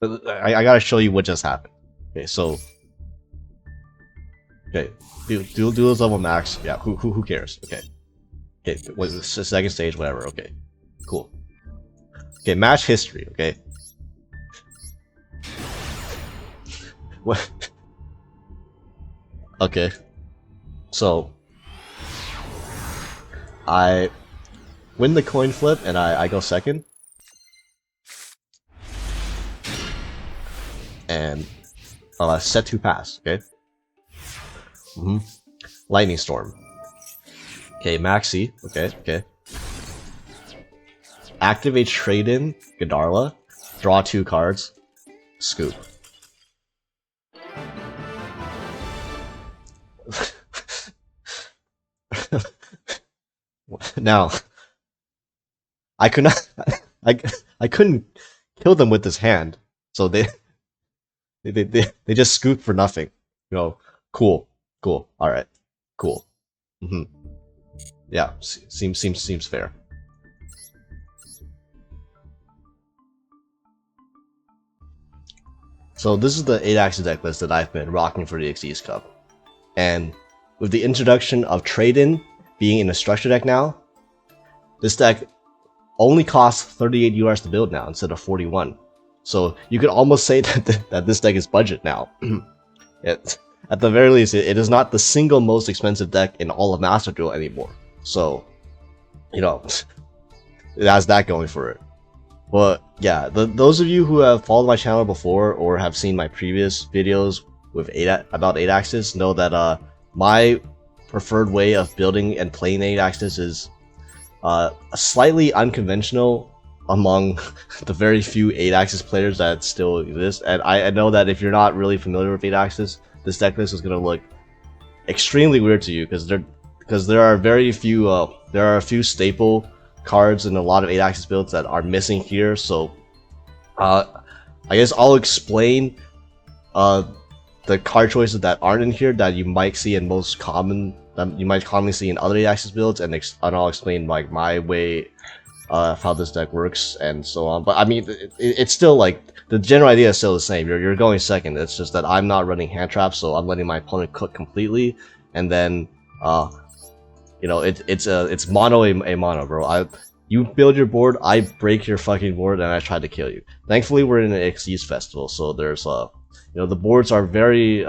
I gotta show you what just happened. Okay, so okay, do this level max. Yeah, who cares? Okay, okay, was this the second stage? Whatever. Okay, cool. Okay, match history. Okay, what? Okay, so I win the coin flip and I go second. And set to pass, okay? Lightning Storm. Okay, Maxi, okay. Activate Trade-in, Gadarla, draw 2 cards, scoop. Now, I could not, I couldn't kill them with this hand, so they just scoop for nothing. You know, cool, all right, cool. Yeah, seems fair. So this is the 8-axis deck list that I've been rocking for the Xyz Cup, and with the introduction of Trade-in being in a structure deck now, this deck only costs 38 URs to build now instead of 41. So you could almost say that this deck is budget now. At the very least, it is not the single most expensive deck in all of Master Duel anymore. So, you know, it has that going for it. But yeah, those of you who have followed my channel before or have seen my previous videos with about 8-axis know that my preferred way of building and playing 8-axis is slightly unconventional among the very few 8-axis players that still exist. And I know that if you're not really familiar with 8-axis, this deck list is going to look extremely weird to you because there are very few there are a few staple cards in a lot of 8-axis builds that are missing here. So I guess I'll explain the card choices that aren't in here that you might see in you might commonly see in other 8-axis builds, and I'll explain like my way of how this deck works and so on. But I mean, it's still like the general idea is still the same. You're going second. It's just that I'm not running Handtraps, so I'm letting my opponent cook completely, and then you know, it's mono a mono, bro. You build your board, I break your fucking board, and I try to kill you. Thankfully, we're in an Xyz festival, so there's you know, the boards are very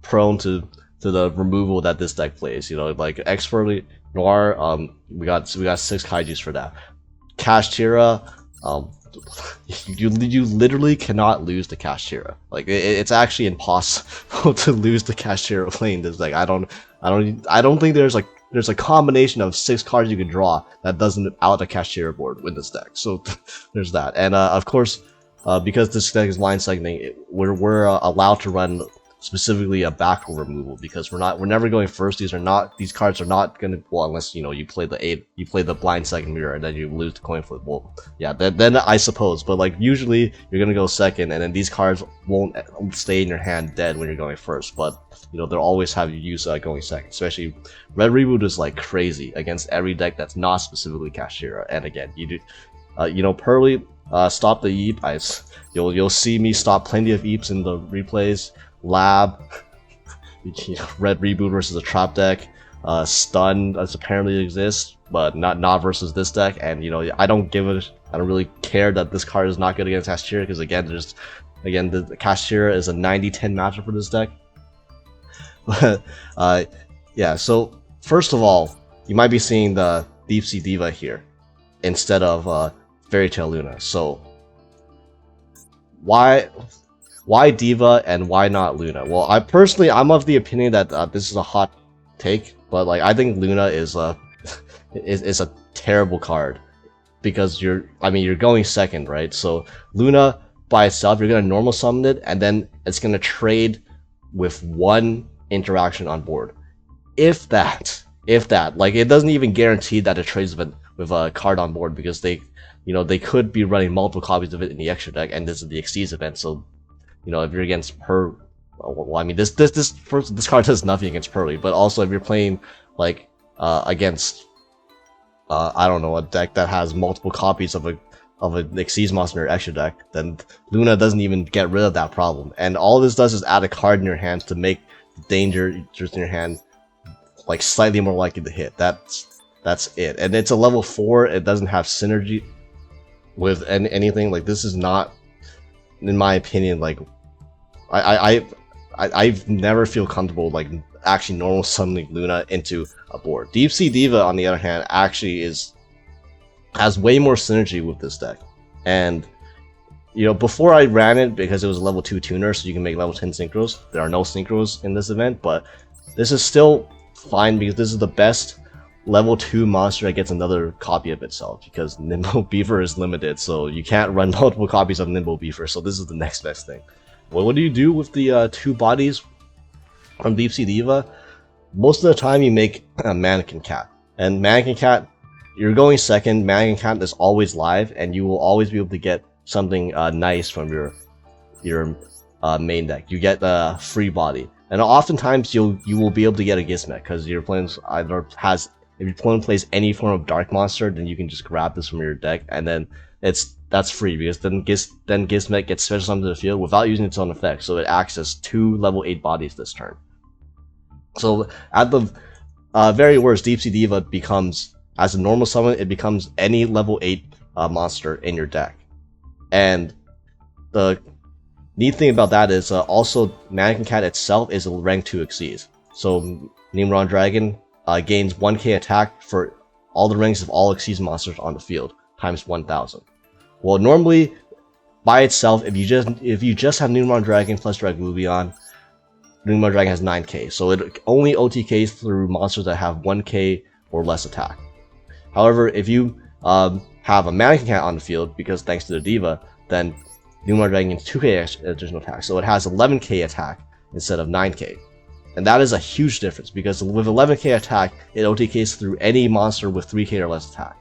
prone to the removal that this deck plays. You know, like Expertly Noir, we got 6 kaijus for that. Kashtira, you literally cannot lose the Kashtira. Like it's actually impossible to lose the Kashtira playing this deck. I don't think there's a combination of 6 cards you can draw that doesn't out a Kashtira board with this deck. So there's that. And of course, because this deck is line segmenting, we're allowed to run specifically a backrow removal because we're never going first. These cards are not gonna, well, unless you know you play the blind second mirror and then you lose the coin flip. Well, yeah, then I suppose. But like usually you're gonna go second, and then these cards won't stay in your hand dead when you're going first. But you know they'll always have you use going second. Especially Red Reboot is like crazy against every deck that's not specifically Kashtira. And again, you do, you know, Purrely, stop the Eep. You'll see me stop plenty of Eeps in the replays. Lab, Red Reboot versus a trap deck, Stun does apparently exist, but not versus this deck. And you know, I don't really care that this card is not good against Kashtira because again, the Kashtira is a 90-10 matchup for this deck. But yeah. So first of all, you might be seeing the Deep Sea Diva here instead of Fairy Tail Luna. So why Diva and why not Luna? Well, I'm of the opinion that this is a hot take, but like I think Luna is a terrible card because you're going second, right? So Luna by itself, you're gonna normal summon it, and then it's gonna trade with 1 interaction on board, if that. Like it doesn't even guarantee that it trades with a card on board because they could be running multiple copies of it in the extra deck, and this is the Xyz event, so. You know, if you're against well, I mean, this card does nothing against Purrely, but also if you're playing like against I don't know, a deck that has multiple copies of of an Xyz monster in your extra deck, then Luna doesn't even get rid of that problem. And all this does is add a card in your hand to make the danger just in your hand like slightly more likely to hit. That's it. And it's a level 4. It doesn't have synergy with anything. Like, this is not, in my opinion, like I've never feel comfortable like actually normal summoning Luna into a board. Deep Sea Diva, on the other hand, actually has way more synergy with this deck. And you know, before I ran it because it was a level 2 tuner, so you can make level 10 synchros. There are no synchros in this event, but this is still fine because this is the best level 2 monster that gets another copy of itself, because Nimble Beaver is limited, so you can't run multiple copies of Nimble Beaver, so this is the next best thing. Well, what do you do with the 2 bodies from Deep Sea Diva? Most of the time you make a Mannequin Cat, and Mannequin Cat, you're going second. Mannequin Cat is always live, and you will always be able to get something nice from your main deck. You get the free body, and oftentimes you will be able to get a Gizmek because your opponent either has, if your opponent plays any form of dark monster, then you can just grab this from your deck, and then that's free, because then Gizmek gets special summoned to the field without using its own effect, so it acts as 2 level 8 bodies this turn. So at the very worst, Deep Sea Diva becomes, as a normal summon, it becomes any level 8 monster in your deck. And the neat thing about that is also Mannequin Cat itself is a rank 2 Xyz. So Nimron Dragon gains 1k attack for all the ranks of all Xyz monsters on the field, times 1000. Well, normally by itself, if you just have Nimron Dragon plus Dragluvion, Nimron Dragon has 9k, so it only OTKs through monsters that have 1k or less attack. However, if you have a Mannequin Cat on the field, because thanks to the Diva, then Nimron Dragon gets 2k additional attack, so it has 11k attack instead of 9k. And that is a huge difference, because with 11k attack, it OTKs through any monster with 3k or less attack.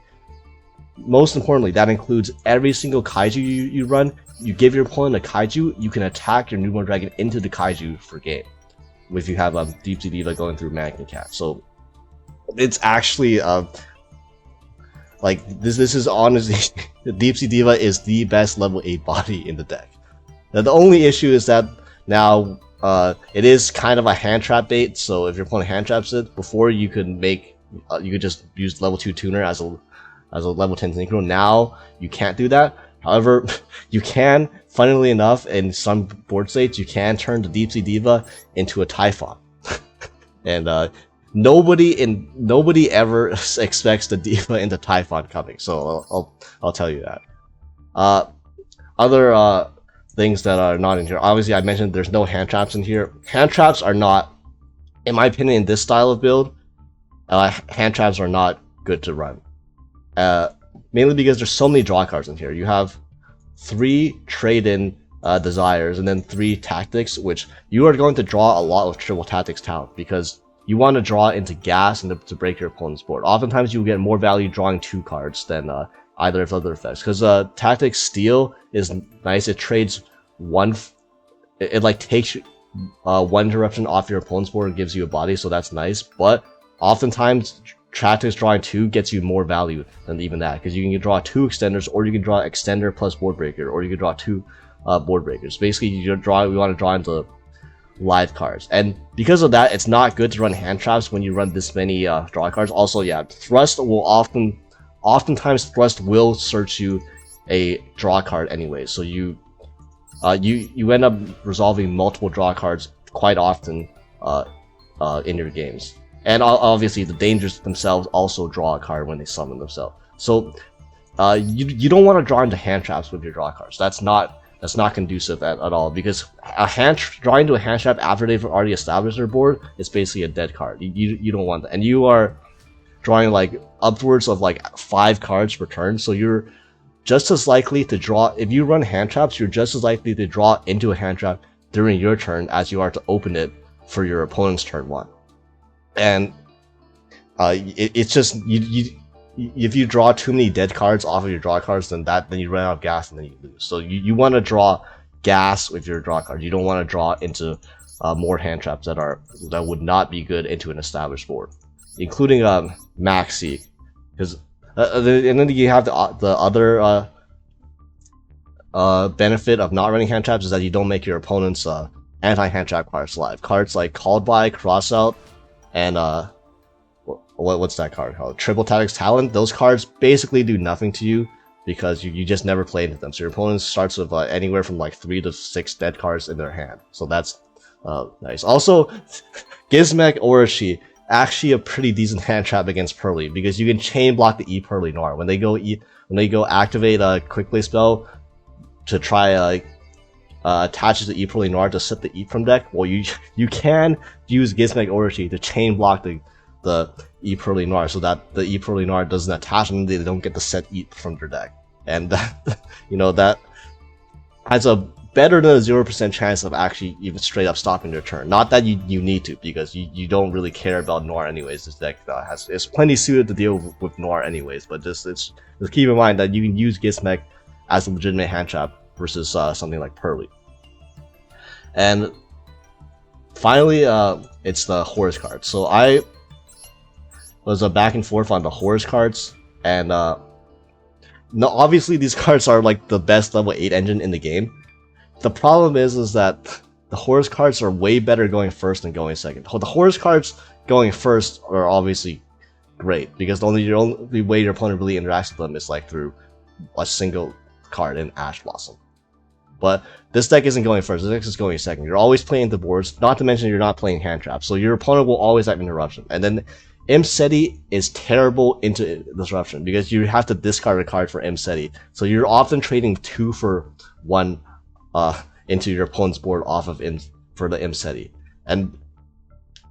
Most importantly, that includes every single Kaiju you run. You give your opponent a Kaiju, you can attack your Nimron Dragon into the Kaiju for game, if you have a Deep Sea Diva going through Mannequin Cat. So it's actually like this is honestly the Deep Sea Diva is the best level 8 body in the deck. Now the only issue is that now it is kind of a hand trap bait, so if your opponent hand traps it, before you could make you could just use level 2 tuner as a level 10 synchro. Now you can't do that. However, you can, funnily enough, in some board states, you can turn the Deep Sea Diva into a Typhon. And nobody ever expects the Diva into Typhon coming, so I'll tell you that. Other things that are not in here. Obviously, I mentioned there's no hand traps in here. Hand traps are not, in my opinion, in this style of build, hand traps are not good to run. Mainly because there's so many draw cards in here. You have 3 trade-in desires and then 3 tactics, which you are going to draw a lot of triple tactics talent, because you want to draw into gas and to break your opponent's board. Oftentimes you will get more value drawing 2 cards than either of other effects, because tactics steal is nice. It trades one, it like takes 1 interruption off your opponent's board and gives you a body, so that's nice. But oftentimes tactics drawing 2 gets you more value than even that, because you can draw 2 extenders, or you can draw extender plus board breaker, or you can draw 2 board breakers. Basically, we want to draw into live cards, and because of that, it's not good to run hand traps when you run this many draw cards. Also, yeah, thrust will oftentimes thrust will search you a draw card anyway, so you end up resolving multiple draw cards quite often in your games. And obviously, the dangers themselves also draw a card when they summon themselves. So you don't want to draw into hand traps with your draw cards. That's not conducive at all, because drawing into a hand trap after they've already established their board is basically a dead card. You don't want that, and you are drawing like upwards of like 5 cards per turn. So you're just as likely to draw, if you run hand traps, you're just as likely to draw into a hand trap during your turn as you are to open it for your opponent's turn 1. And it's just if you draw too many dead cards off of your draw cards, then you run out of gas and then you lose. So you want to draw gas with your draw cards. You don't want to draw into more hand traps that would not be good into an established board, including Maxx, because and then you have the other benefit of not running hand traps is that you don't make your opponent's anti-hand trap cards live. Cards like Called By, Crossout, and what's that card called? Triple Tactics Talent. Those cards basically do nothing to you because you just never play into them. So your opponent starts with anywhere from like 3 to 6 dead cards in their hand. So that's nice. Also, Gizmek Orochi, actually a pretty decent hand trap against Purrely because you can chain block the PeepoLeave Noir when they go activate a quick play spell to try attaches the PeepoLeave Noir to set the Eat from deck. Well, you can use Gizmek Orochi to chain block the PeepoLeave Noir so that the PeepoLeave Noir doesn't attach and they don't get the set Eat from their deck. And that, that has a better than a 0% chance of actually even straight up stopping their turn. Not that you need to, because you don't really care about Noir anyways. This deck is plenty suited to deal with Noir anyways, but just keep in mind that you can use Gizmek as a legitimate hand trap versus something like Purrely. And finally, it's the Horus card. So I was back and forth on the Horus cards, and no, obviously these cards are like the best level 8 engine in the game. The problem is that the Horus cards are way better going first than going second. The Horus cards going first are obviously great because the only way your opponent really interacts with them is like through a single card in Ash Blossom. But this deck isn't going first, this deck is going second. You're always playing the boards, not to mention you're not playing hand traps, so your opponent will always have interruption. And then Imseti is terrible into disruption because you have to discard a card for Imseti. So you're often trading 2 for 1 into your opponent's board off of for the Imseti. And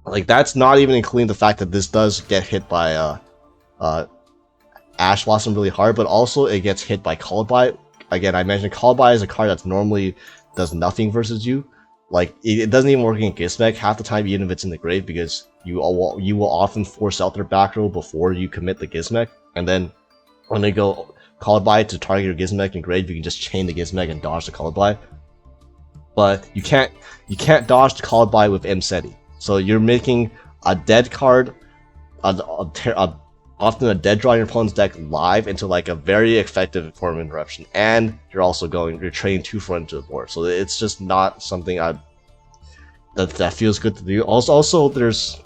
like that's not even including the fact that this does get hit by Ash Blossom really hard, but also it gets hit by Called By. Again, I mentioned Called By is a card that's normally does nothing versus you. Like it doesn't even work against Gizmek half the time, even if it's in the grave, because you will often force out their back row before you commit the Gizmek, and then when they go Called By to target your Gizmek in grave, you can just chain the Gizmek and dodge the Called By. But you can't dodge the Called By with Imseti. So you're making a dead card, often a dead draw in your opponent's deck live into like a very effective form of interruption, and you're trading 2 for 1 into the board. So it's just not something that feels good to do. Also there's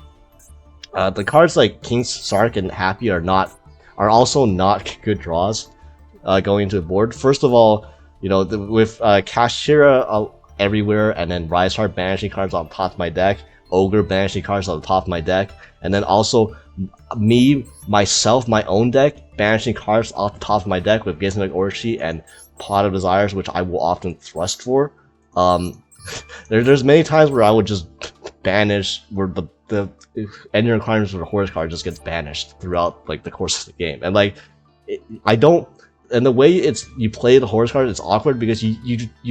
the cards like King's Sark and Happy are also not good draws going into the board. First of all, with Kashtira everywhere, and then Rise Heart banishing cards on top of my deck, Ogre banishing cards on top of my deck, and then also my own deck banishing cards off the top of my deck with Gizmek Orochi and Pot of Desires, which I will often thrust for. There's many times where I would just banish, where the ending requirements for the Horus card just gets banished throughout like the course of the game, and like and the way you play the Horus card, it's awkward because you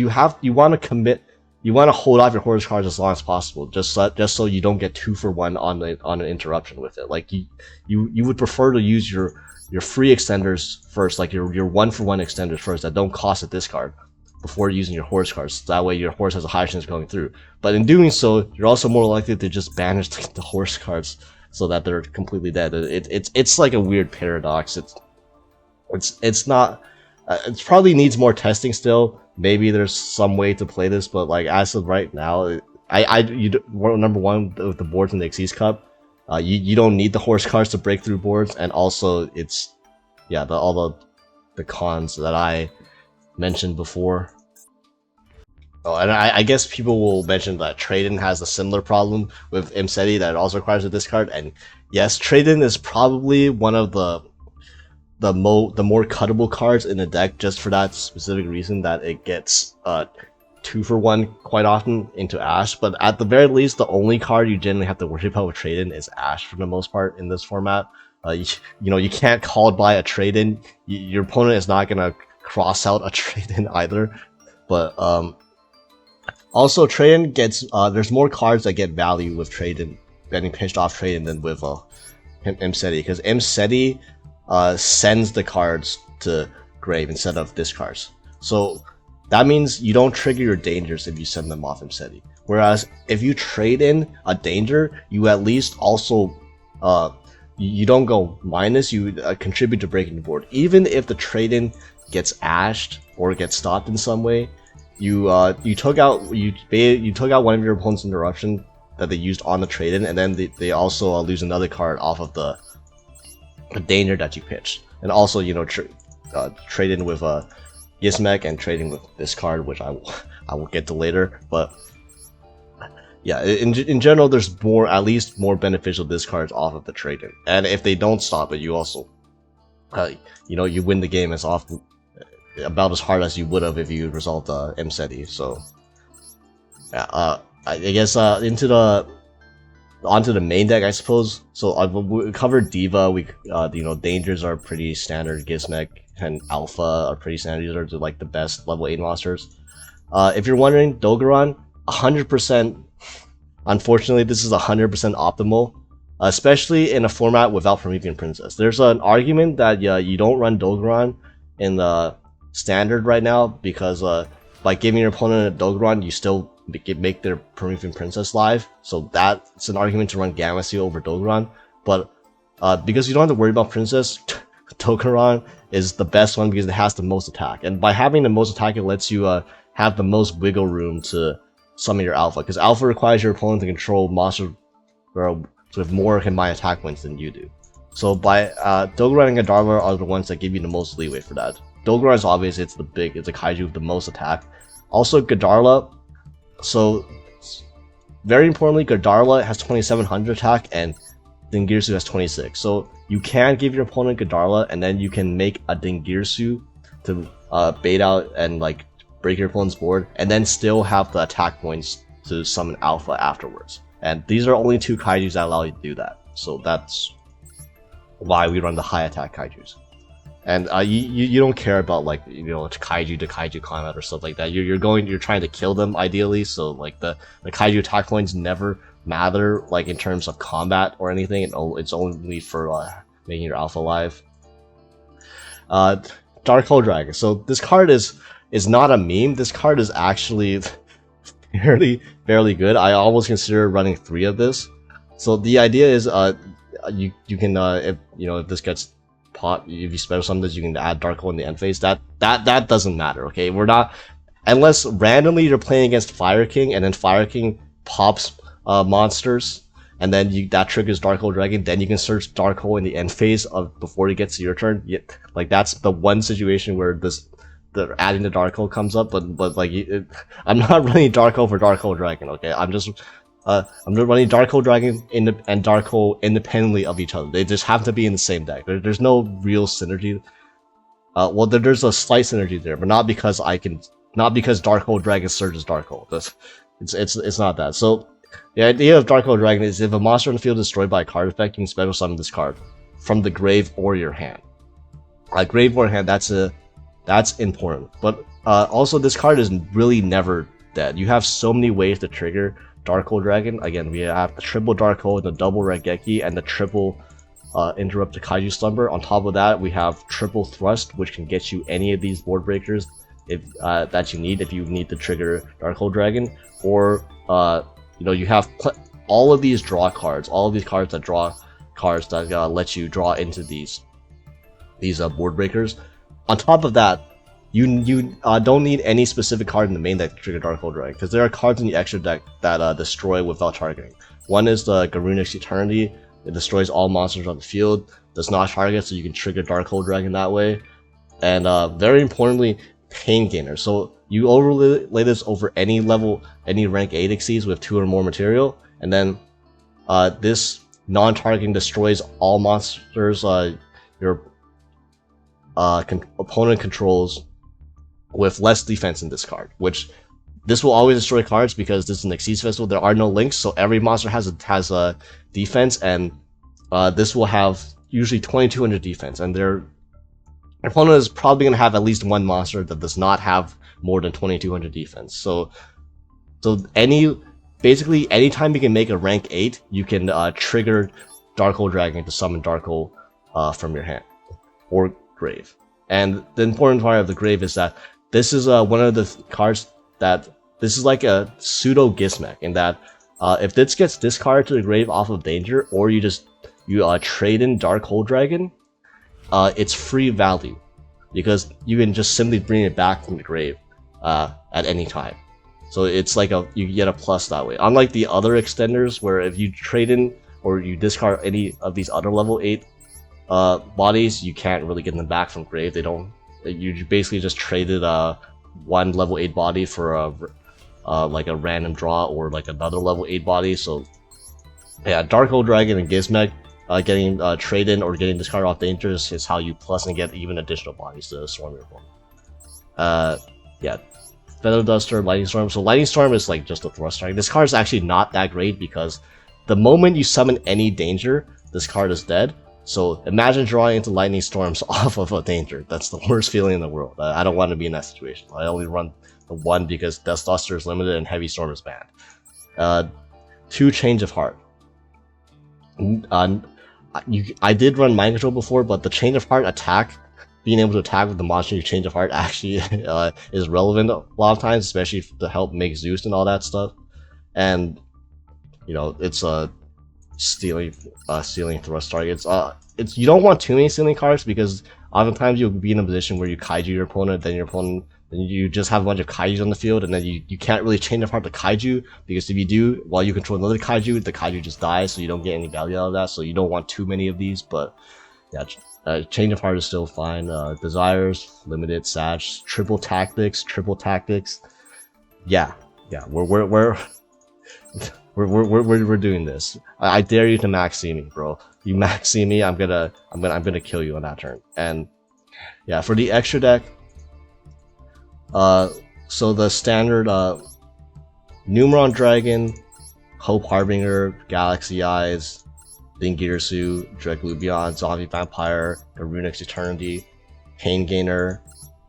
want to commit. You want to hold off your Horus cards as long as possible, just so you don't get 2 for 1 on an interruption with it. Like you would prefer to use your free extenders first, like your 1 for 1 extenders first that don't cost a discard before using your Horus cards. So that way your Horus has a high chance of going through. But in doing so, you're also more likely to just banish the Horus cards so that they're completely dead. It's like a weird paradox. It's not. It probably needs more testing still. Maybe there's some way to play this, but like as of right now, number one with the boards in the Xyz Cup, you don't need the Horus cards to break through boards, and also it's all the cons that I mentioned before. Oh, and I guess people will mention that Trade-In has a similar problem with Imseti that it also requires a discard, and yes, Trade-In is probably one of the more cuttable cards in the deck, just for that specific reason that it gets 2 for 1 quite often into Ash. But at the very least, the only card you generally have to worry about with Trade-In is Ash for the most part in this format. You can't Called By a Trade-In. Your opponent is not gonna cross out a Trade-In either. But also Trade-In gets there's more cards that get value with Trade-In getting pinched off Trade-In than with Imseti, because Imseti sends the cards to grave instead of discards. So that means you don't trigger your dangers if you send them off Imseti. Whereas if you trade in a danger, you at least also you don't go minus, you contribute to breaking the board. Even if the trade-in gets ashed or gets stopped in some way, you took out one of your opponent's interruption that they used on the trade-in, and then they also lose another card off of the danger that you pitched. And also, you know, trade in with Gizmek and trading with this card, which I will get to later. But yeah, in general, there's at least more beneficial discards off of the trade-in. And if they don't stop it, you also, you know, you win the game as often, about as hard as you would have if you resolved Mseti. So yeah, I guess onto the main deck, I suppose. So we covered Diva. You know, dangers are pretty standard. Gizmek and Alpha are pretty standard. These are like the best level 8 monsters. If you're wondering, Dogoran, 100%. Unfortunately, this is 100% optimal, especially in a format without Promethean Princess. There's an argument that you don't run Dogoran in the standard right now because by giving your opponent a Dogoran, you still make their Promethean Princess live. So that's an argument to run Gamma Seal over Dogoran. But because you don't have to worry about Princess, Dogoran is the best one because it has the most attack. And by having the most attack, it lets you have the most wiggle room to summon your Alpha. Because Alpha requires your opponent to control monsters with more combined attack points than you do. So by Dogoran and Godarla are the ones that give you the most leeway for that. Dogoran is obvious, it's a kaiju with the most attack. Also Godarla, so very importantly, Godarla has 2700 attack and Dingirsu has 26. So you can give your opponent Godarla and then you can make a Dingirsu to bait out and like break your opponent's board, and then still have the attack points to summon Alpha afterwards. And these are only 2 kaijus that allow you to do that. So that's why we run the high attack kaijus. And you don't care about like, you know, kaiju to kaiju combat or stuff like that. You're trying to kill them ideally. So like the kaiju attack points never matter like in terms of combat or anything. It's only for making your Alpha alive. Dark Hole Dragon. So this card is not a meme. This card is actually fairly good. I almost consider running 3 of this. So the idea is you can if this gets pop, if you special summon this, you can add Dark Hole in the end phase. That doesn't matter, okay? We're not, unless randomly you're playing against Fire King and then Fire King pops monsters and then that triggers Dark Hole Dragon, then you can search Dark Hole in the end phase before it gets to your turn. Like that's the one situation where the adding the Dark Hole comes up, but like I'm not running Dark Hole for Dark Hole Dragon, okay? I'm just running Dark Hole Dragon and Dark Hole independently of each other. They just have to be in the same deck. There's no real synergy. Well, there's a slight synergy there, but not because Dark Hole Dragon surges Dark Hole. It's not that. So the idea of Dark Hole Dragon is if a monster in the field is destroyed by a card effect, you can special summon this card from the grave or your hand. Grave or hand, that's important. But also this card is really never dead. You have so many ways to trigger Dark Hole Dragon. Again, we have the triple Dark Hole, the double Regeki, and the triple Interrupt the Kaiju Slumber. On top of that, we have triple Thrust, which can get you any of these board breakers that you need if you need to trigger Dark Hole Dragon. Or you have all of these draw cards, all of these cards that draw cards that let you draw into these board breakers. On top of that, you don't need any specific card in the main deck to trigger Dark Hole Dragon, because there are cards in the extra deck that destroy without targeting. One is the Garunix Eternity. It destroys all monsters on the field, does not target, so you can trigger Dark Hole Dragon that way. And very importantly, Pain Gainer. So you overlay this over any level, any rank 8 exceeds with 2 or more material, and then this non-targeting destroys all monsters your opponent controls with less defense in this card, which this will always destroy cards because this is an Xyz Festival. There are no links, so every monster has a defense, and this will have usually 2200 defense, and your opponent is probably going to have at least one monster that does not have more than 2200 defense. So basically anytime you can make a rank 8, you can trigger Dark Hole Dragon to summon Dark Hole from your hand or grave. And the important part of the grave is that this is one of the cards that this is like a pseudo Gizmek, in that if this gets discarded to the grave off of danger, or you just you trade in Dark Hole Dragon, it's free value because you can just simply bring it back from the grave at any time. So it's like you get a plus that way. Unlike the other extenders, where if you trade in or you discard any of these other level 8 bodies, you can't really get them back from grave. You basically just traded one level 8 body for like a random draw or like another level 8 body. So yeah, Dark Hole Dragon and Gizmek getting trade in or getting discarded off dangers is how you plus and get even additional bodies to swarm your opponent. Yeah. Feather Duster, Lightning Storm. So Lightning Storm is like just a thrust strike. This card is actually not that great because the moment you summon any danger, this card is dead. So imagine drawing into Lightning Storms off of a danger. That's the worst feeling in the world. I don't want to be in that situation. I only run the 1 because Death Duster is limited and Heavy Storm is banned. 2 Change of Heart. I did run Mind Control before, but the Change of Heart attack, being able to attack with the monster you Change of Heart actually is relevant a lot of times, especially to help make Zeus and all that stuff. And you know, it's stealing thrust targets. You don't want too many stealing cards because oftentimes you'll be in a position where you kaiju your opponent, then you just have a bunch of kaiju on the field, and then you can't really Change of Heart the kaiju, because if you do, while you control another kaiju, the kaiju just dies, so you don't get any value out of that. So you don't want too many of these. But yeah, Change of Heart is still fine. Desires, limited, Satch, triple tactics. Yeah, we're doing this. I dare you to Maxx see me, bro. You Maxx see me, I'm gonna kill you on that turn. And yeah, for the extra deck, so the standard Numeron Dragon, Hope Harbinger, Galaxy Eyes, Dingirsu, Dreglubion, Zombie Vampire, Runic Eternity, Pain Gainer,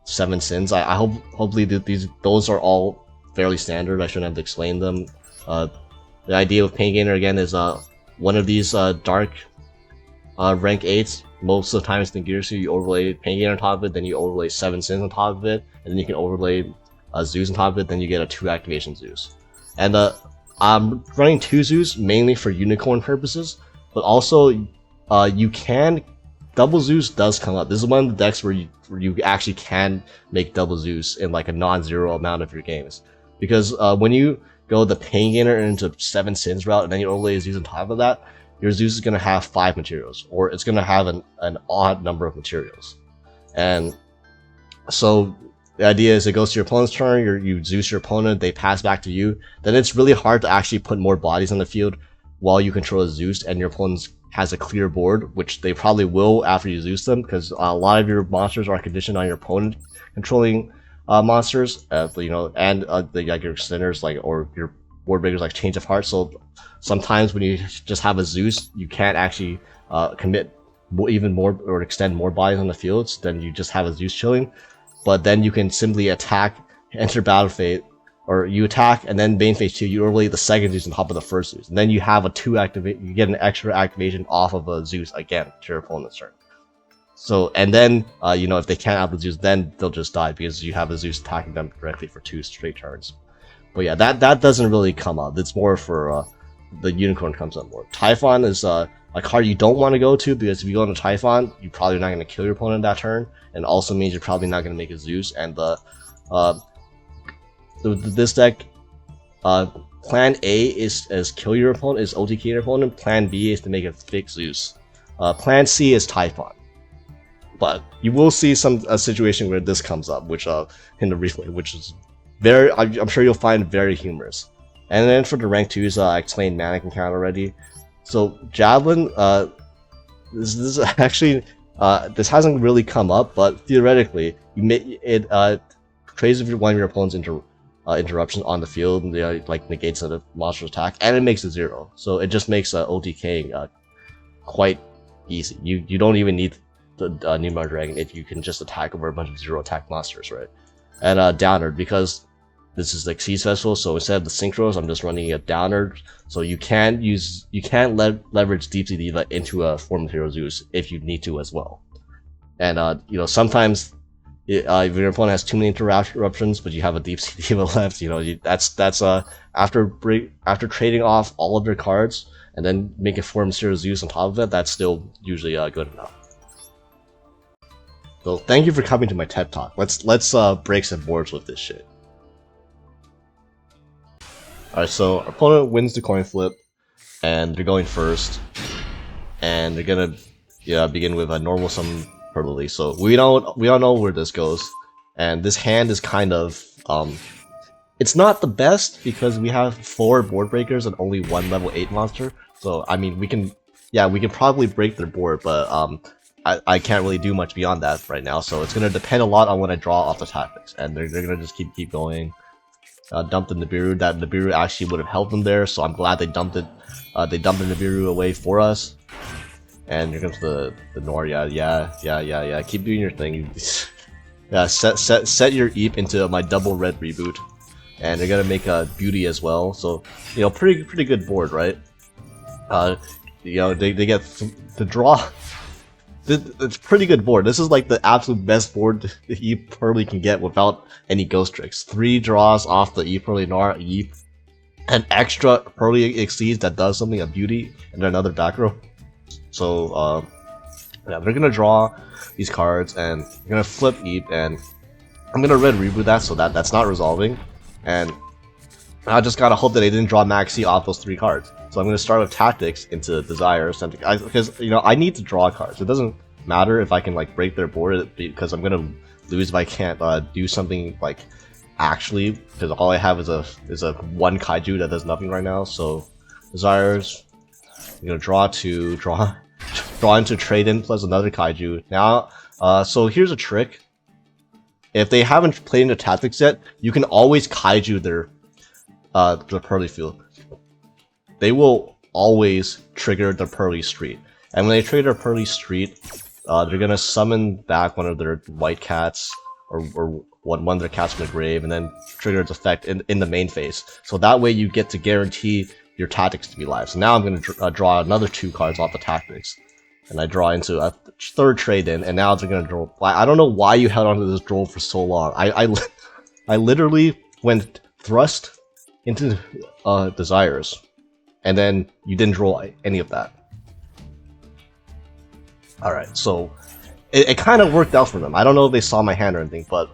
7 Sins. I hopefully those are all fairly standard. I shouldn't have to explain them. The idea with Pain Gainer again is one of these dark rank 8s. Most of the time it's Dingirsu, you overlay Pain Gainer on top of it, then you overlay 7 Sins on top of it, and then you can overlay Zeus on top of it, then you get a 2 activation Zeus. And I'm running 2 Zeus mainly for unicorn purposes, but also you can double Zeus does come up. This is one of the decks where you actually can make double Zeus in like a non-zero amount of your games, because when you go the Pain Gainer into 7 Sins route and then you overlay Zeus on top of that, your Zeus is going to have 5 materials, or it's going to have an odd number of materials. And so the idea is it goes to your opponent's turn, you Zeus your opponent, they pass back to you, then it's really hard to actually put more bodies on the field while you control a Zeus and your opponent has a clear board, which they probably will after you Zeus them, because a lot of your monsters are conditioned on your opponent controlling monsters, you know, and like your extenders, like, or your board breakers like Change of Heart. So sometimes when you just have a Zeus, you can't actually commit even more or extend more bodies on the fields, then you just have a Zeus chilling. But then you can simply attack, enter Battle Phase, or you attack and then main phase 2, you overlay the second Zeus on top of the first Zeus, and then you have a 2 activate, you get an extra activation off of a Zeus again to your opponent's turn. So, and then you know, if they can't have the Zeus, then they'll just die because you have a Zeus attacking them directly for 2 straight turns. But yeah, that doesn't really come up. It's more for the unicorn comes up more. Typhon is a card you don't want to go to, because if you go into Typhon, you're probably not going to kill your opponent that turn, and also means you're probably not going to make a Zeus. And this deck, Plan A is kill your opponent, is OTK your opponent. Plan B is to make a fixed Zeus. Plan C is Typhon. But you will see a situation where this comes up, which in the replay, which is very, I'm sure you'll find very humorous. And then for the rank 2s, I explained Mannequin Count already. So Javelin, this is actually this hasn't really come up, but theoretically, it trades with one of your opponent's interruptions on the field, and like negates the monster's attack, and it makes it 0. So it just makes OTK quite easy. You don't even need the Numeron Dragon if you can just attack over a bunch of 0 attack monsters, right? And Downerd, because this is like Seas Festival, so instead of the Synchros, I'm just running a Downerd. So you can leverage Deep Sea Diva into a 4 material Zeus if you need to as well. And you know, sometimes if your opponent has too many interruptions, but you have a Deep Sea Diva left, you know, that's after trading off all of your cards and then make a 4 Mysterious Zeus on top of it, that's still usually good enough. So thank you for coming to my TED Talk. Let's break some boards with this shit. Alright, so our opponent wins the coin flip, and they're going first, and they're gonna begin with a normal summon PeepoLeave. So we don't know where this goes, and this hand is kind of it's not the best because we have 4 board breakers and only 1 level 8 monster. So I mean we can probably break their board, but I can't really do much beyond that right now. So it's gonna depend a lot on when I draw off the tactics, and they're gonna just keep going. Dumped the Nibiru. That Nibiru actually would have helped them there, so I'm glad they dumped it. They dumped the Nibiru away for us. And here comes the Nor. Yeah. Keep doing your thing. Yeah, set your Eep into my double red reboot, and they're gonna make a beauty as well. So pretty good board, right? They get the draw. It's a pretty good board. This is like the absolute best board the PeepoLeave can get without any ghost tricks. 3 draws off the PeepoLeave Nor, Eep, an extra PeepoLeave Exceeds that does something, a beauty, and another back row. So yeah, they're gonna draw these cards, and they're gonna flip Eep, and I'm gonna red reboot that, so that's not resolving, and I just gotta hope that they didn't draw Maxi off those 3 cards. So I'm gonna start with Tactics into Desires, because I need to draw cards. It doesn't matter if I can like break their board, because I'm gonna lose if I can't do something like actually, because all I have is a 1 kaiju that does nothing right now. So Desires, I'm gonna draw into Trade-In plus another kaiju. Now, so here's a trick. If they haven't played into Tactics yet, you can always kaiju their PeepoLeave field. They will always trigger the PeepoLeave Street, and when they trigger their PeepoLeave Street, they're gonna summon back one of their white cats or one of their cats from the grave, and then trigger its effect in the main phase. So that way you get to guarantee your Tactics to be live. So now I'm gonna draw another 2 cards off the Tactics, and I draw into a 3rd Trade-In, and now they're gonna draw. I don't know why you held onto this draw for so long. I literally went thrust into Desires, and then you didn't draw any of that. Alright, so it kind of worked out for them. I don't know if they saw my hand or anything, but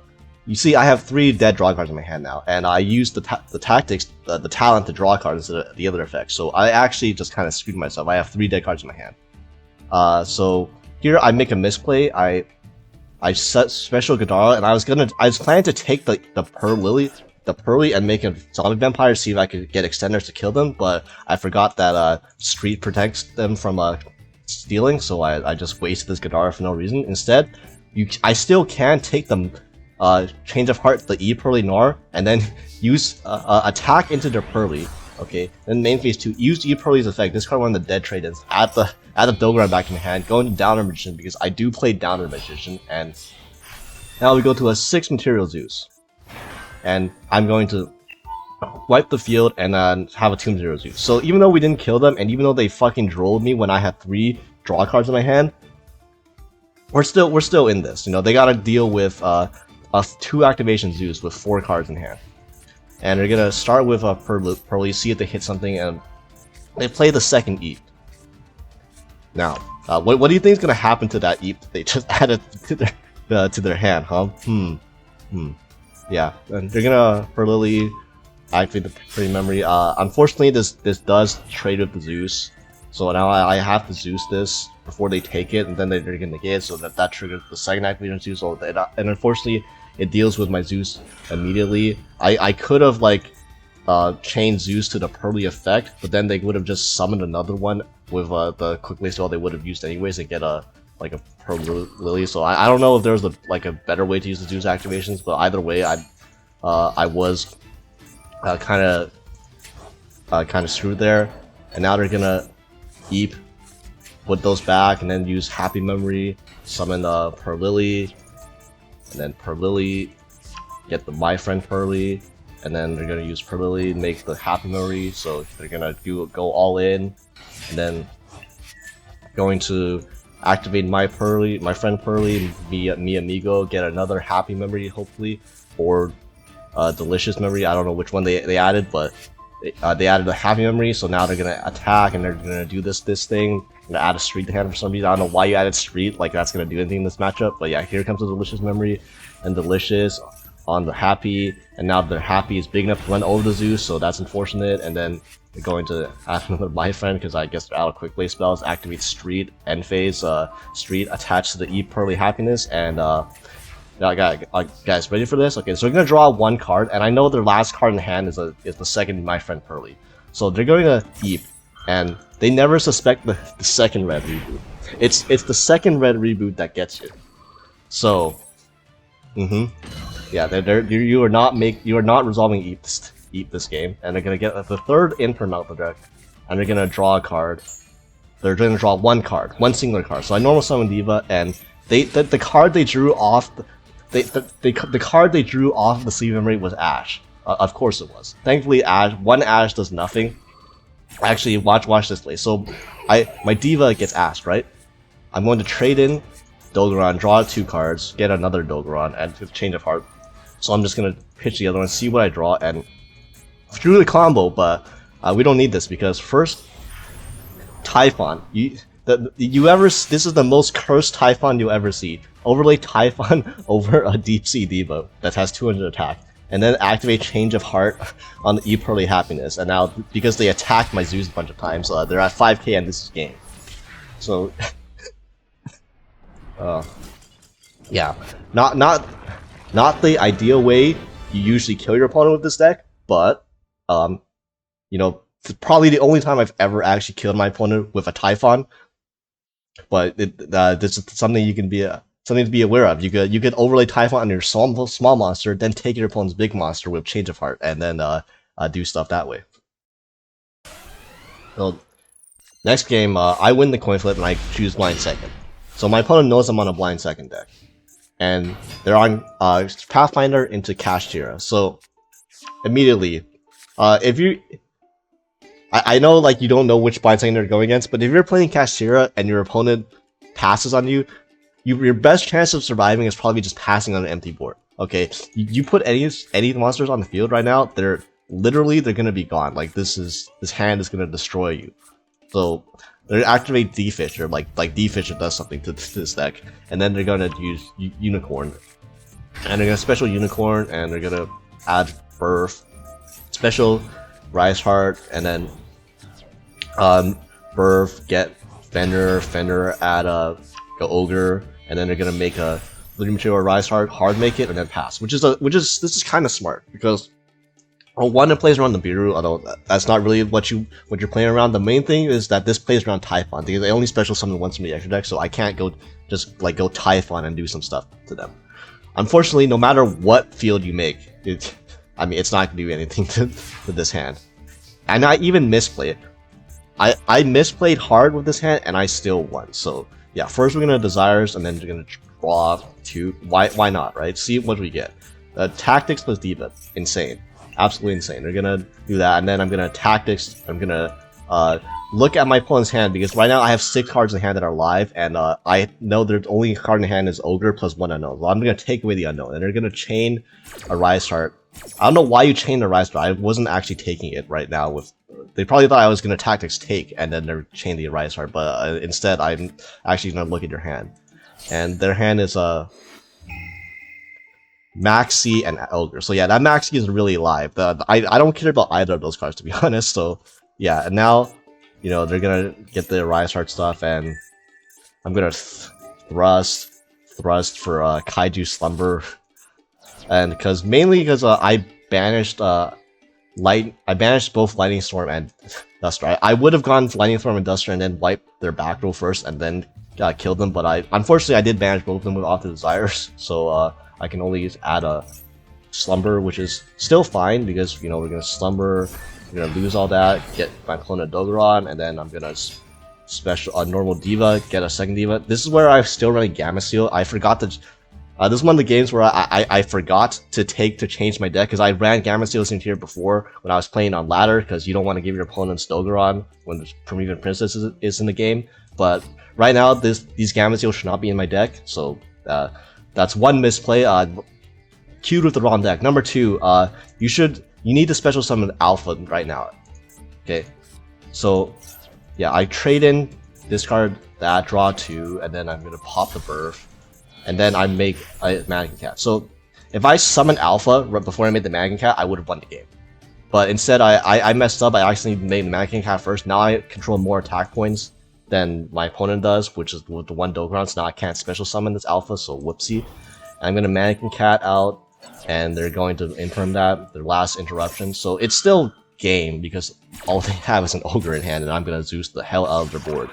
you see I have 3 dead draw cards in my hand now, and I used the Tactics, the talent to draw cards instead of the other effects. So I actually just kind of screwed myself. I have 3 dead cards in my hand. So here I make a misplay. I set Special Gadara, and I was planning to take the PeepoLeave and make a zombie vampire, see if I could get extenders to kill them, but I forgot that Street protects them from stealing, so I just wasted this Gadara for no reason. Instead, I still can take them, Change of Heart, the PeepoLeave Nor, and then use attack into their PeepoLeave. Okay, then main phase 2, use PeepoLeave's effect, discard one of the dead trade-ins, add the Dogoran back in hand, go into Downer Magician, because I do play Downer Magician, and now we go to a 6 Material Zeus. And I'm going to wipe the field and have a 2-0 Zeus. So even though we didn't kill them, and even though they fucking drilled me when I had 3 draw cards in my hand, we're still in this. They gotta deal with a 2 activation Zeus with 4 cards in hand. And they're gonna start with a PeepoLeave, see if they hit something, and they play the 2nd Eep. Now, what do you think is gonna happen to that Eep that they just added to their hand, huh? Yeah, and they're gonna PeepoLeave activate the free memory. Unfortunately, this does trade with the Zeus, so now I have to Zeus this before they take it, and then they're gonna negate it, so that triggers the 2nd activation Zeus. And unfortunately, it deals with my Zeus immediately. I could have chained Zeus to the PeepoLeave effect, but then they would have just summoned another one with the quick play spell they would have used anyways and get a PeepoLeave. So I don't know if there's a better way to use the Zeus activations, but either way, I was kind of screwed there. And now they're gonna Eep, put those back, and then use Happy Memory, summon PeepoLeave, and then PeepoLeave, get the My Friend PeepoLeave, and then they're gonna use PeepoLeave, make the Happy Memory. So they're gonna go all in, and then going to activate my PeepoLeave, my friend PeepoLeave, mi amigo, get another Happy Memory hopefully, or Delicious Memory. I don't know which one they added, but they added a happy memory, so now they're gonna attack and they're gonna do this thing. I'm gonna add a street to hand for some reason. I don't know why you added street, like that's gonna do anything in this matchup. But yeah, here comes the delicious memory and delicious on the happy, and now their happy is big enough to run over the Zeus, so that's unfortunate. And then they're going to add another my friend because I guess they're out of quick play spells. Activate street end phase, street attached to the PeepoLeave happiness, and guys, ready for this? Okay, so they're gonna draw one card, and I know their last card in hand is the second my friend Pearly. So they're going to Eep, and they never suspect the second red reboot. It's the second red reboot that gets you. So, yeah, you are not resolving Eep this game, and they're gonna get the third input out the deck, and they're gonna draw a card. They're gonna draw one card, one singular card. So I normal summon Diva, and the card they drew off. The card they drew off the sleeve memory was Ash. Of course it was. Thankfully, one Ash does nothing. Actually, watch this play. So, my Diva gets Ash, right? I'm going to trade in Dogoran, draw 2 cards, get another Dogoran, and change of heart. So I'm just gonna pitch the other one, see what I draw, and through the combo. But we don't need this because first, Typhon. This is the most cursed Typhon you'll ever see. Overlay Typhon over a Deep Sea Diva that has 200 attack, and then activate Change of Heart on the PeepoLeave happiness. And now, because they attacked my Zeus a bunch of times, they're at 5k and this is game. So, yeah, not the ideal way you usually kill your opponent with this deck, but you know, it's probably the only time I've ever actually killed my opponent with a Typhon. But this is something you can be something to be aware of. You could overlay Typhon on your small monster, then take your opponent's big monster with Change of Heart, and then do stuff that way. So next game, I win the coin flip and I choose blind second. So my opponent knows I'm on a blind second deck, and they're on Pathfinder into Kashtira. So immediately, if you I know, like, you don't know which blind second they're going against, but if you're playing Kashtira and your opponent passes on you, your best chance of surviving is probably just passing on an empty board. Okay, you put any monsters on the field right now, they're gonna be gone. Like, this hand is gonna destroy you. So they activate D-Fisher, like D-Fisher does something to this deck, and then they're gonna use Unicorn, and they're gonna special Unicorn, and they're gonna add Birth, special Rise Heart, and then Birth, get Fender, add go Ogre, and then they're gonna make a Living Material Rise Heart, hard make it, and then pass. This is kind of smart because one, it plays around the Biru, although that's not really what you're playing around. The main thing is that this plays around Typhon because they only special summon once from the extra deck, so I can't go Typhon and do some stuff to them. Unfortunately, no matter what field you make, it's not gonna do anything to this hand. And I even misplay it. I misplayed hard with this hand and I still won. So yeah, first we're gonna Desires and then we're gonna draw 2. Why not, right? See what we get. Tactics plus Diva, insane, absolutely insane. They're gonna do that, and then I'm gonna Tactics. I'm gonna look at my opponent's hand because right now I have 6 cards in hand that are live, and I know their only card in hand is Ogre plus 1 unknown. So I'm gonna take away the unknown, and they're gonna chain a Rise Heart. I don't know why you chained the Rise Heart. I wasn't actually taking it right now. They probably thought I was gonna Tactics take and then they're chain the Rise Heart, but instead I'm actually gonna look at your hand, and their hand is Maxx and Ogre. So yeah, that Maxx is really live. I don't care about either of those cards, to be honest. So yeah, and now, you know, they're gonna get the Rise Heart stuff, and I'm gonna thrust for Kaiju Slumber, and mainly because I banished both Lightning Storm and Duster. I would have gone Lightning Storm and Duster and then wiped their back row first and then killed them, but unfortunately I did banish both of them with Auto Desires, so I can only add a Slumber, which is still fine because, you know, we're gonna Slumber, we're gonna lose all that, get my opponent Dogoran, and then I'm gonna special a normal Diva, get a second Diva. This is where I'm still running Gamma Seal. I forgot to. This is one of the games where I forgot to change my deck because I ran Gamma Seal here before when I was playing on ladder, because you don't want to give your opponents Dogoran when the Promethean Princess is in the game. But right now, these Gamma Seal should not be in my deck, so that's one misplay. Queued with the wrong deck. Number 2, you should you need to special summon Alpha right now. Okay, so yeah, I trade in, discard that, draw 2, and then I'm gonna pop the Birth, and then I make a Mannequin Cat. So if I summon Alpha right before I made the Mannequin Cat, I would have won the game. But instead, I messed up. I actually made the Mannequin Cat first. Now I control more attack points than my opponent does, which is with the 1 Dokkan. So now I can't special summon this Alpha, so whoopsie. I'm gonna Mannequin Cat out, and they're going to imperm that, their last interruption. So it's still game, because all they have is an Ogre in hand, and I'm gonna Zeus the hell out of their board.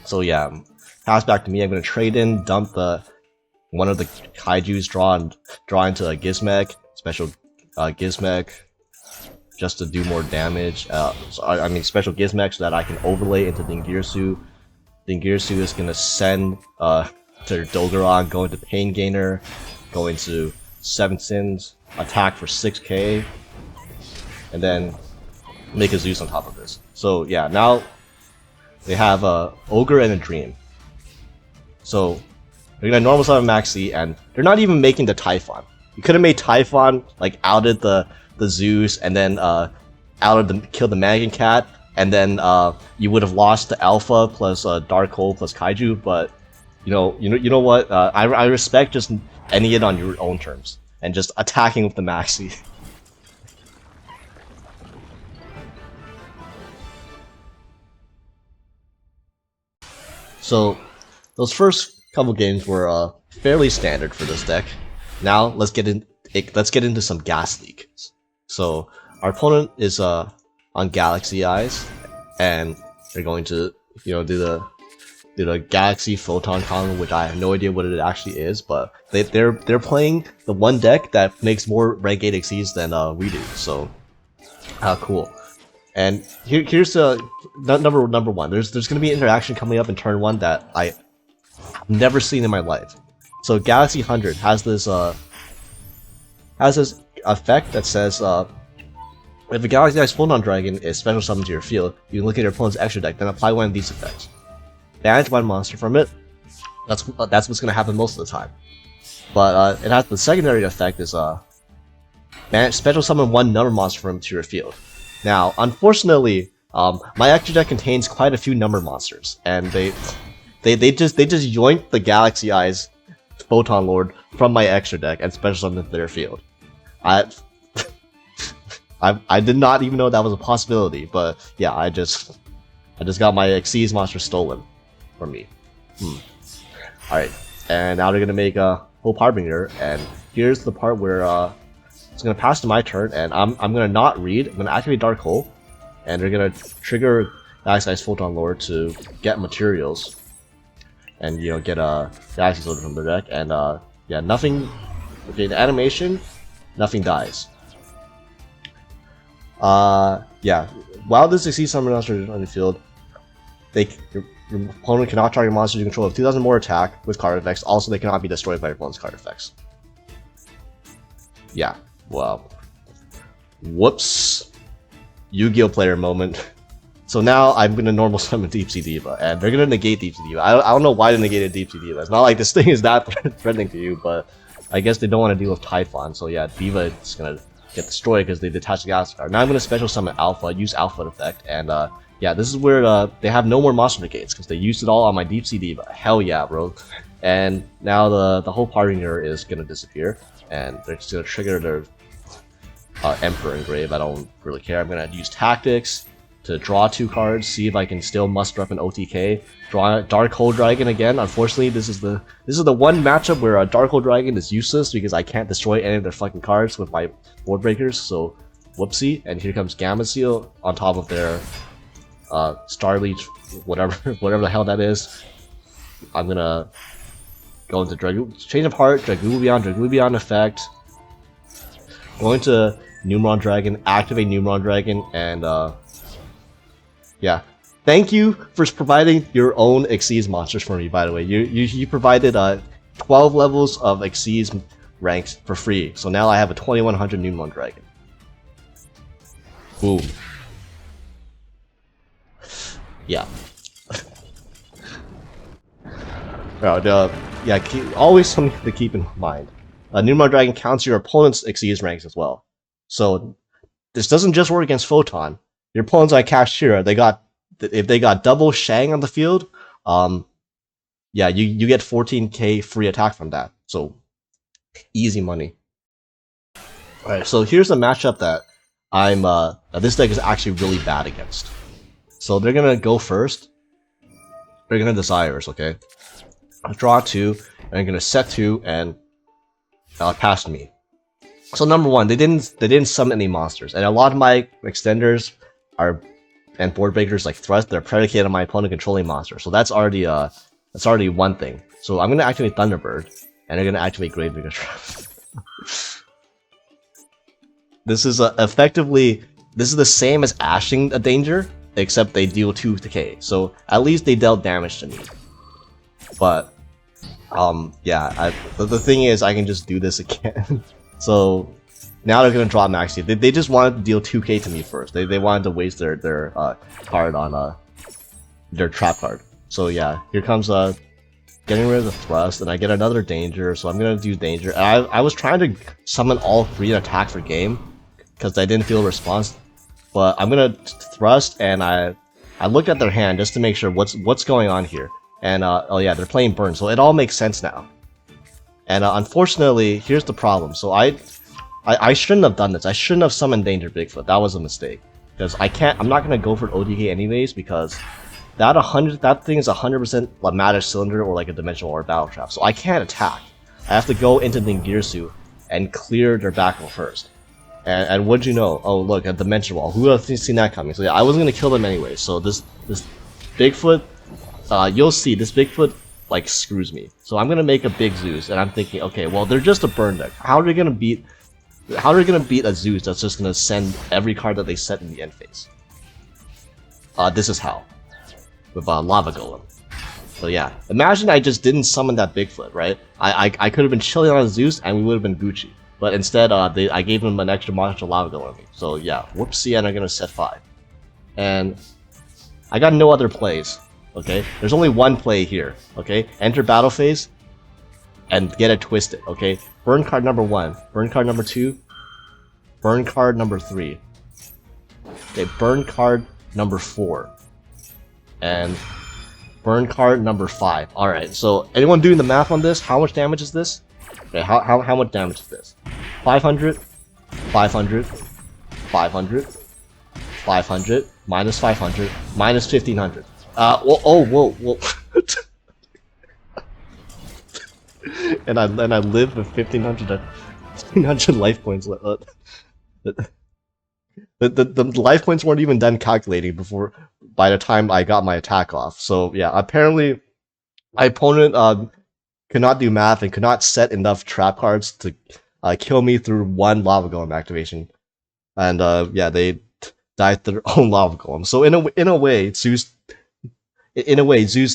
So yeah, pass back to me. I'm gonna trade in, dump one of the Kaijus, draw into a Gizmek, special Gizmek, just to do more damage. So I mean special Gizmek so that I can overlay into Dingirsu. Dingirsu is gonna send to Dogaron, go into Pain Gainer, go into 7 Sins, attack for 6k, and then make a Zeus on top of this. So yeah, now they have a Ogre and a Dream. So they're gonna normal summon Maxi, and they're not even making the Typhon. You could have made Typhon, like outed the Zeus, and then killed the Mannequin Cat, and then you would have lost the Alpha plus Dark Hole plus Kaiju. But you know what? I respect just ending it on your own terms and just attacking with the Maxi. So those first couple games were fairly standard for this deck. Now let's get into some Gas Leak. So our opponent is on Galaxy Eyes, and they're going to do the Galaxy Photon combo, which I have no idea what it actually is, but they're playing the one deck that makes more rank 8 Xyz than we do. So cool. And here's number one. There's going to be an interaction coming up in turn 1 that I've never seen in my life. So Galaxy 100 has this effect that says if a Galaxy Eyes Photon Dragon is special summoned to your field, you can look at your opponent's extra deck, then apply one of these effects. Banish one monster from it. That's what's going to happen most of the time. But it has the secondary effect is special summon one number monster from to your field. Now, unfortunately, my extra deck contains quite a few number monsters, and they just yoinked the Galaxy Eyes Photon Lord from my extra deck and special summoned to their field. I did not even know that was a possibility, but yeah, I just got my Xyz monster stolen from me. Alright, and now they're gonna make a Hope Harbinger, and here's the part where it's gonna pass to my turn, and I'm gonna not read. I'm gonna activate Dark Hole, and they're gonna trigger Galaxy Eyes Photon Lord to get materials, and get a Galaxy Soldier from the deck, and yeah, nothing. Okay, the animation, nothing dies. Yeah, while this Xyz summon monster is on the field, your opponent cannot target monsters you control with 2,000 more attack with card effects. Also, they cannot be destroyed by your opponent's card effects. Yeah, well, whoops, Yu-Gi-Oh player moment. So now I'm gonna normal summon Deep Sea Diva, and they're gonna negate Deep Sea Diva. I don't know why they negated Deep Sea Diva. It's not like this thing is that threatening to you, but I guess they don't want to deal with Typhon. So yeah, Diva is gonna get destroyed because they detach the Galaxy card. Now I'm gonna special summon Alpha, use Alpha effect, and yeah, this is where they have no more monster negates because they used it all on my Deep Sea Diva. Hell yeah, bro! And now the whole Harbinger is gonna disappear, and they're just gonna trigger their Emperor Engrave. I don't really care. I'm gonna use Tactics to draw 2 cards, see if I can still muster up an OTK. Draw Dark Hole Dragon again. Unfortunately, this is the one matchup where a Dark Hole Dragon is useless because I can't destroy any of their fucking cards with my board breakers. So whoopsie. And here comes Gamma Seal on top of their Starleech, whatever the hell that is. I'm gonna go into Change of Heart, Dragoobion effect. Going to Numeron Dragon, activate Numeron Dragon, and yeah. Thank you for providing your own Xyz monsters for me, by the way. You provided 12 levels of Xyz ranks for free, so now I have a 2100 Numeron Dragon. Boom. Yeah. Yeah, always something to keep in mind. Numeron Dragon counts your opponent's Xyz ranks as well. So this doesn't just work against Photon. Your opponent's like Kashtira, if they got double Shang on the field, yeah, you get 14k free attack from that. So easy money. Alright, so here's a matchup that this deck is actually really bad against. So they're gonna go first. They're gonna Desires, okay? Draw 2, and they're gonna set 2 and pass me. So number one, they didn't summon any monsters, and a lot of my extenders and board breakers like Thrust, they're predicated on my opponent controlling monsters. So that's already one thing. So I'm gonna activate Thunderbird, and they're gonna activate Gravedigger Trap. This is effectively the same as ashing a danger, except they deal 2k. So at least they dealt damage to me. But yeah, the thing is, I can just do this again. So now they're gonna draw Maxx. They just wanted to deal 2k to me first. They wanted to waste their card on their trap card. So yeah, here comes getting rid of the Thrust, and I get another danger. So I'm gonna do danger. And I was trying to summon all 3 and attack for game because I didn't feel a response. But I'm gonna Thrust, and I looked at their hand just to make sure what's going on here. And oh yeah, they're playing Burn, so it all makes sense now. And unfortunately, here's the problem. So I shouldn't have done this. I shouldn't have summoned Danger Bigfoot. That was a mistake. Because I'm not gonna go for OTK anyways, because that thing is 100% a Matter Cylinder or like a Dimensional or Battle Trap. So I can't attack. I have to go into Ningirsu and clear their back row first. And what'd you know? Oh look, a Dimension Wall. Who would have seen that coming? So yeah, I wasn't gonna kill them anyway. So this Bigfoot, you'll see this Bigfoot like screws me. So I'm gonna make a big Zeus, and I'm thinking, okay, well they're just a burn deck. How are they gonna beat a Zeus that's just gonna send every card that they set in the end phase? This is how. With Lava Golem. So yeah, imagine I just didn't summon that Bigfoot, right? I could have been chilling on a Zeus and we would have been Gucci. But instead, I gave him an extra monster Lava Golem. So yeah, whoopsie, and I'm gonna set 5. And I got no other plays. Okay, there's only one play here. Okay, enter battle phase and get it twisted. Okay, burn card number 1, burn card number 2, burn card number 3. Okay, burn card number 4, and burn card number 5. All right, so anyone doing the math on this? How much damage is this? Okay, how much damage is this? 500, 500, 500, 500, minus 500, minus 1500. Whoa. and I live with 1500 life points. The life points weren't even done calculating by the time I got my attack off. So yeah, apparently my opponent could not do math and could not set enough trap cards to kill me through one Lava Golem activation. And yeah, they died to their own Lava Golem. So in a way, Zeus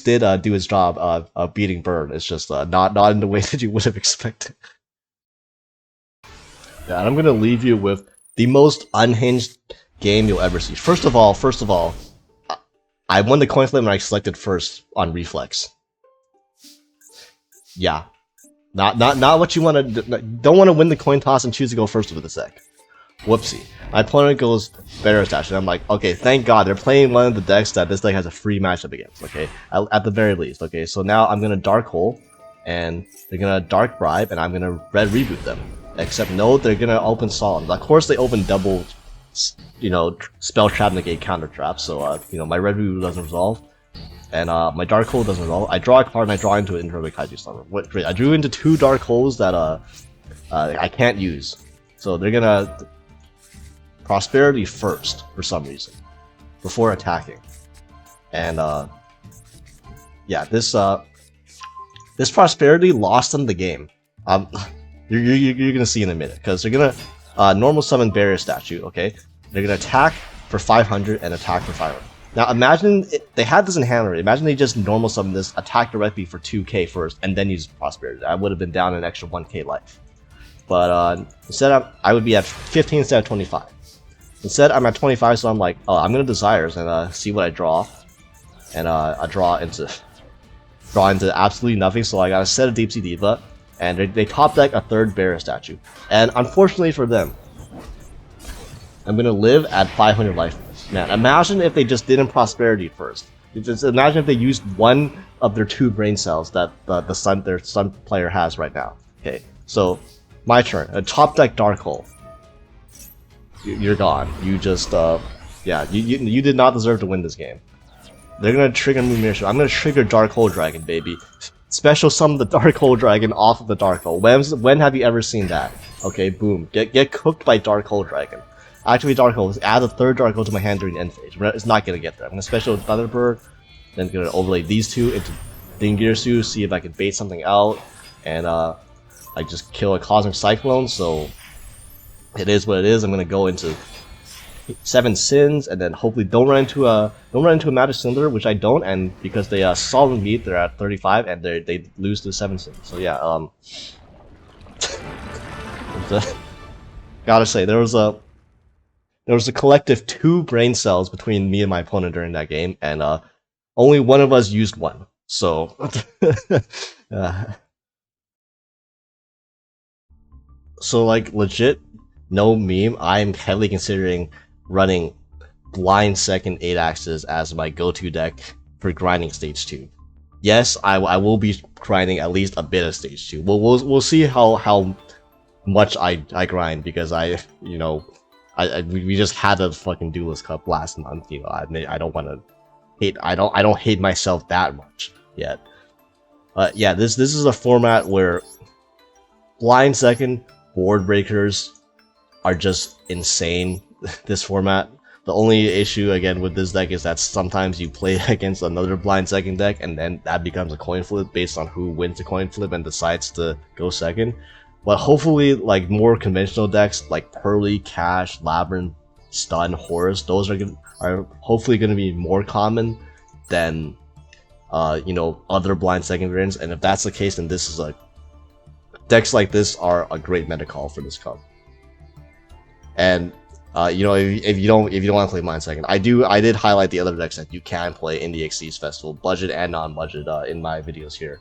did do his job of beating Burn. It's just not in the way that you would have expected. Yeah, and I'm gonna leave you with the most unhinged game you'll ever see. First of all, I won the coin flip and I selected first on reflex. Yeah, not what you want to. Don't want to win the coin toss and choose to go first with the deck. Whoopsie. My opponent goes Barrier Statue, and I'm like, okay, thank God, they're playing one of the decks that this deck has a free matchup against, okay? At the very least, okay? So now I'm gonna Dark Hole, and they're gonna Dark Bribe, and I'm gonna Red Reboot them. Except no, they're gonna open Solemn. Of course they open double, Spell Trap, Negate, Counter Trap, so, my Red Reboot doesn't resolve. And my Dark Hole doesn't resolve. I draw a card and I draw into an Introverted Kaiju Slumber. Great, I drew into 2 Dark Holes that I can't use. So they're gonna Prosperity first, for some reason, before attacking. And yeah, this Prosperity lost them the game. You're gonna see in a minute, because they're gonna normal summon Barrier Statue, okay? They're gonna attack for 500 and attack for 500. Now imagine they had this in hand already. Imagine they just normal summon this, attack directly for 2k first, and then use Prosperity. I would have been down an extra 1k life. But instead, I would be at 15 instead of 25. Instead, I'm at 25, so I'm like, oh, I'm gonna Desires and see what I draw, and I draw into absolutely nothing. So I got a set of Deep Sea Diva, and they top deck a 3rd Barrier Statue. And unfortunately for them, I'm gonna live at 500 life points. Man, imagine if they just did in prosperity first. Just imagine if they used one of their 2 brain cells that their sun player has right now. Okay, so my turn. A top deck Dark Hole. You're gone. You just yeah, you did not deserve to win this game. They're gonna trigger Mirror. I'm gonna trigger Dark Hole Dragon, baby. Special summon the Dark Hole Dragon off of the Dark Hole. When have you ever seen that? Okay, boom. Get cooked by Dark Hole Dragon. Actually, Dark Hole. Add a 3rd Dark Hole to my hand during end phase. It's not gonna get there. I'm gonna special Thunderbird, then gonna overlay these 2 into Dingirsu, see if I can bait something out, and I just kill a Cosmic Cyclone. So it is what it is. I'm gonna go into 7 Sins, and then hopefully don't run into a Magic Cylinder, which I don't, and because they solid meat, they're at 35, and they lose to 7 Sins. So yeah, gotta say there was a collective 2 brain cells between me and my opponent during that game, and only one of us used one. So so like legit, no meme. I'm heavily considering running Blind Second 8 Axes as my go-to deck for grinding Stage 2. Yes, I will be grinding at least a bit of Stage 2. We'll see how much I grind, because we just had a fucking Duelist Cup last month. You know, I don't want to hate. I don't hate myself that much yet. Yeah, this is a format where Blind Second board breakers are just insane. This format. The only issue again with this deck is that sometimes you play against another Blind Second deck, and then that becomes a coin flip based on who wins the coin flip and decides to go second. But hopefully, like more conventional decks like Purrely, Cash, Labyrinth, Stun, Horus, those are hopefully going to be more common than other Blind Second variants. And if that's the case, then this is decks like this are a great meta call for this cup. And if you don't want to play Blind Second, I did highlight the other decks that you can play in the Xyz Festival, budget and non-budget, in my videos here.